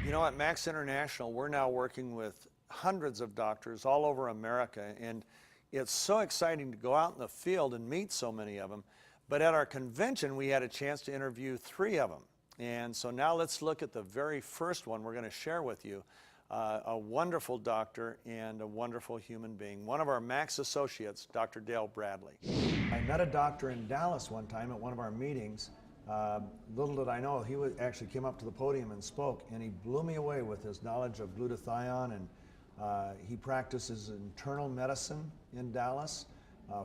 You know, at Max International, we're now working with hundreds of doctors all over America, and it's so exciting to go out in the field and meet so many of them. But at our convention, we had a chance to interview 3 of them. And so now let's look at the very first one we're going to share with you. A wonderful doctor and a wonderful human being. One of our Max associates, Dr. Dale Bradley. I met a doctor in Dallas one time at one of our meetings. Little did I know, he actually came up to the podium and spoke, and he blew me away with his knowledge of glutathione, and he practices internal medicine in Dallas.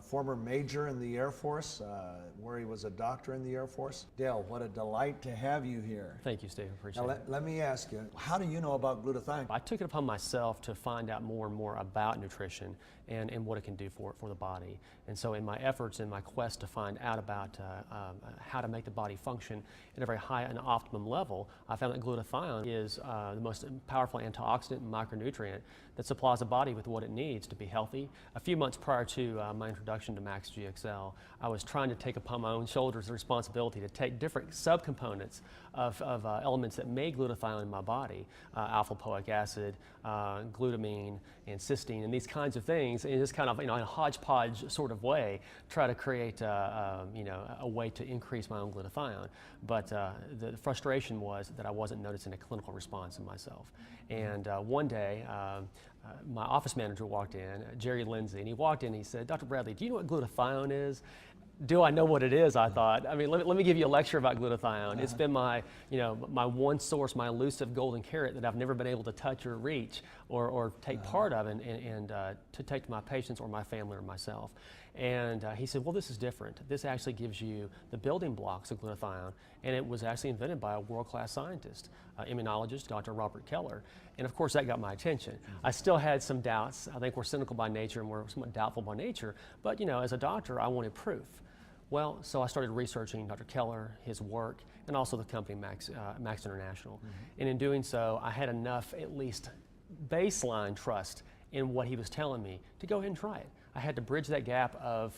Former major in the Air Force, where he was a doctor in the Air Force. Dale, what a delight to have you here. Thank you, Steve. Appreciate now, it. Let me ask you, how do you know about glutathione? I took it upon myself to find out more and more about nutrition and what it can do for the body. And so in my efforts, in my quest to find out about how to make the body function at a very high and optimum level, I found that glutathione is the most powerful antioxidant and micronutrient that supplies the body with what it needs to be healthy. A few months prior to my introduction to Max GXL, I was trying to take upon my own shoulders the responsibility to take different subcomponents of elements that make glutathione in my body, alpha-lipoic acid, glutamine, and cysteine, and these kinds of things, and just kind of, in a hodgepodge sort of way, try to create a way to increase my own glutathione. But the frustration was that I wasn't noticing a clinical response in myself. And one day, my office manager walked in, Jerry Lindsay, and he walked in and he said, "Dr. Bradley, do you know what glutathione is?" Do I know what it is? I thought. I mean, let me give you a lecture about glutathione. It's been my, my one source, my elusive golden carrot that I've never been able to touch or reach or take part of and to take to my patients or my family or myself. And he said, well, this is different. This actually gives you the building blocks of glutathione, and it was actually invented by a world-class scientist, immunologist, Dr. Robert Keller. And of course, that got my attention. I still had some doubts. I think we're cynical by nature and we're somewhat doubtful by nature, but as a doctor, I wanted proof. Well, so I started researching Dr. Keller, his work, and also the company Max International. And in doing so, I had enough, at least baseline trust in what he was telling me to go ahead and try it. I had to bridge that gap of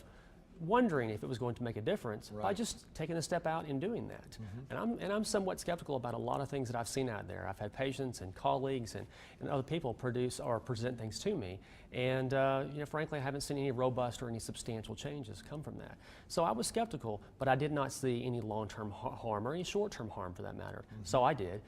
wondering if it was going to make a difference by just taking a step out and doing that. And I'm somewhat skeptical about a lot of things that I've seen out there. I've had patients and colleagues and other people produce or present things to me, and frankly, I haven't seen any robust or any substantial changes come from that. So I was skeptical, but I did not see any long-term harm or any short-term harm for that matter. So I did.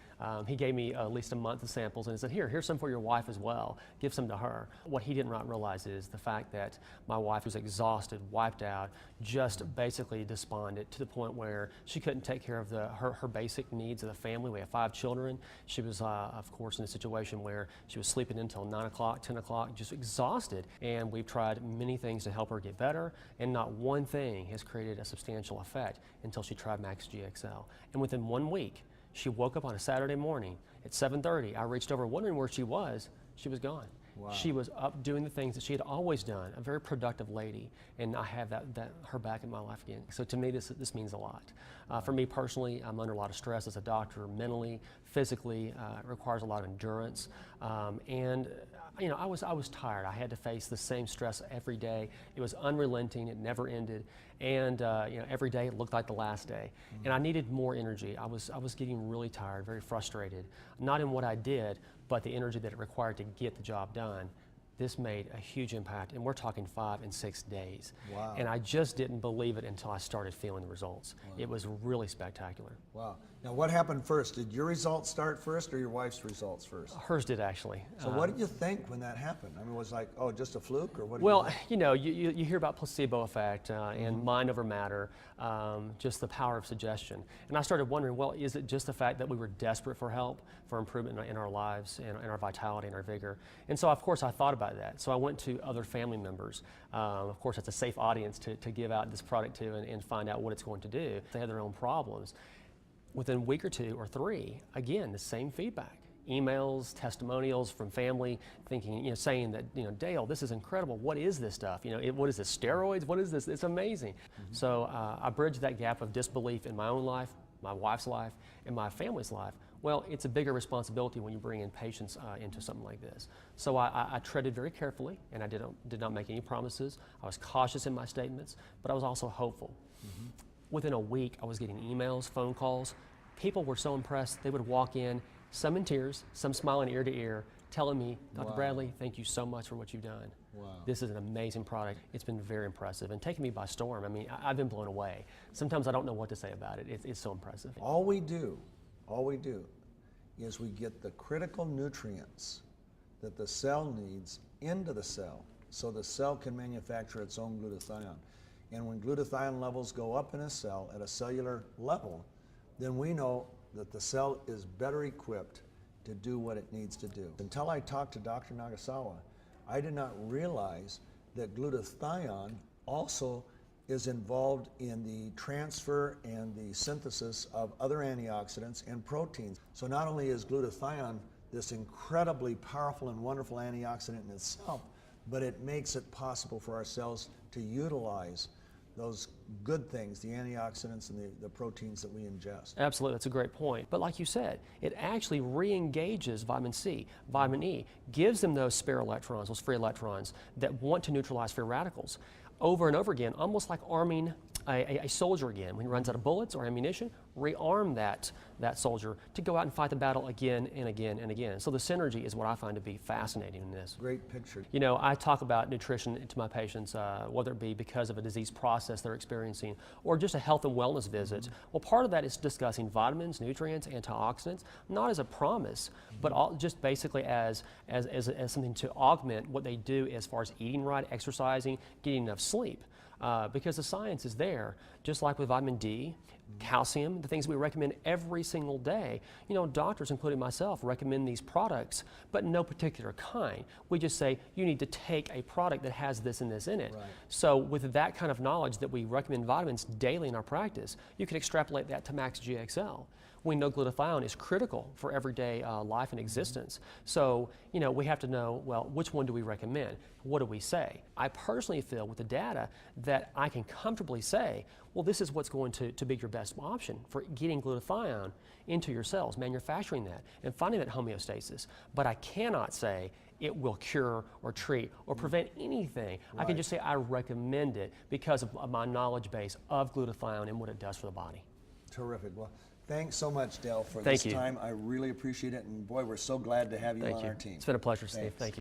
He gave me at least a month of samples and he said, here's some for your wife as well. Give some to her. What he didn't realize is the fact that my wife was exhausted, wiped out, just basically despondent to the point where she couldn't take care of her basic needs of the family. We have 5 children. She was, of course, in a situation where she was sleeping until 9 o'clock, 10 o'clock, just exhausted. And we've tried many things to help her get better, and not one thing has created a substantial effect until she tried Max GXL. And within 1 week, she woke up on a Saturday morning at 7:30. I reached over wondering where she was. She was gone. Wow. She was up doing the things that she had always done, a very productive lady, and I have her back in my life again. So to me, this means a lot. For me personally, I'm under a lot of stress as a doctor, mentally, physically. It requires a lot of endurance, and I was tired. I had to face the same stress every day. It was unrelenting. It never ended, and every day it looked like the last day. And I needed more energy. I was getting really tired, very frustrated, not in what I did, but the energy that it required to get the job done. This made a huge impact, and we're talking 5 and 6 days. Wow. And I just didn't believe it until I started feeling the results. Wow. It was really spectacular. Wow. Now, what happened first? Did your results start first or your wife's results first? Hers did, actually. So what did you think when that happened? I mean, was it like, oh, just a fluke, or what? Well, you hear about placebo effect and mind over matter, just the power of suggestion. And I started wondering, well, is it just the fact that we were desperate for help, for improvement in our lives, and our vitality and our vigor? And so, of course, I thought about that. So I went to other family members. Of course, it's a safe audience to give out this product to and find out what it's going to do. They had their own problems. Within a week or 2 or 3, again, the same feedback. Emails, testimonials from family, thinking, saying that, Dale, this is incredible. What is this stuff? What is this? Steroids? What is this? It's amazing. So I bridged that gap of disbelief in my own life, my wife's life, and my family's life. Well, it's a bigger responsibility when you bring in patients into something like this. So I treaded very carefully, and I did not make any promises. I was cautious in my statements, but I was also hopeful. Within a week, I was getting emails, phone calls. People were so impressed, they would walk in some in tears, some smiling ear to ear, telling me, Dr. Wow. Bradley, thank you so much for what you've done. Wow. This is an amazing product. It's been very impressive and taken me by storm. I mean, I've been blown away. Sometimes I don't know what to say about it. It's so impressive. All we do is we get the critical nutrients that the cell needs into the cell so the cell can manufacture its own glutathione. And when glutathione levels go up in a cell at a cellular level, then we know that the cell is better equipped to do what it needs to do. Until I talked to Dr. Nagasawa, I did not realize that glutathione also is involved in the transfer and the synthesis of other antioxidants and proteins. So not only is glutathione this incredibly powerful and wonderful antioxidant in itself, but it makes it possible for our cells to utilize those good things, the antioxidants and the proteins that we ingest. Absolutely, that's a great point. But like you said, it actually re-engages vitamin C, vitamin E, gives them those spare electrons, those free electrons that want to neutralize free radicals over and over again, almost like arming a soldier again. When he runs out of bullets or ammunition, rearm that soldier to go out and fight the battle again and again and again. So the synergy is what I find to be fascinating in this. Great picture. You know, I talk about nutrition to my patients, whether it be because of a disease process they're experiencing or just a health and wellness visit. Well, part of that is discussing vitamins, nutrients, antioxidants, not as a promise, but just basically as something to augment what they do as far as eating right, exercising, getting enough sleep. Because the science is there, just like with vitamin D, calcium, the things we recommend every single day. You know, doctors, including myself, recommend these products, but no particular kind. We just say, you need to take a product that has this and this in it. Right. So with that kind of knowledge that we recommend vitamins daily in our practice, you can extrapolate that to Max GXL. We know glutathione is critical for everyday life and existence. So, you know, we have to know, well, which one do we recommend? What do we say? I personally feel with the data that I can comfortably say, well, this is what's going to be your best option for getting glutathione into your cells, manufacturing that, and finding that homeostasis. But I cannot say it will cure or treat or prevent anything. I can just say I recommend it because of my knowledge base of glutathione and what it does for the body. Terrific. Well, thanks so much, Dale, for Thank this you. time. I really appreciate it, and boy, we're so glad to have you Thank on you. our team. It's been a pleasure, Steve. Thanks. Thank you.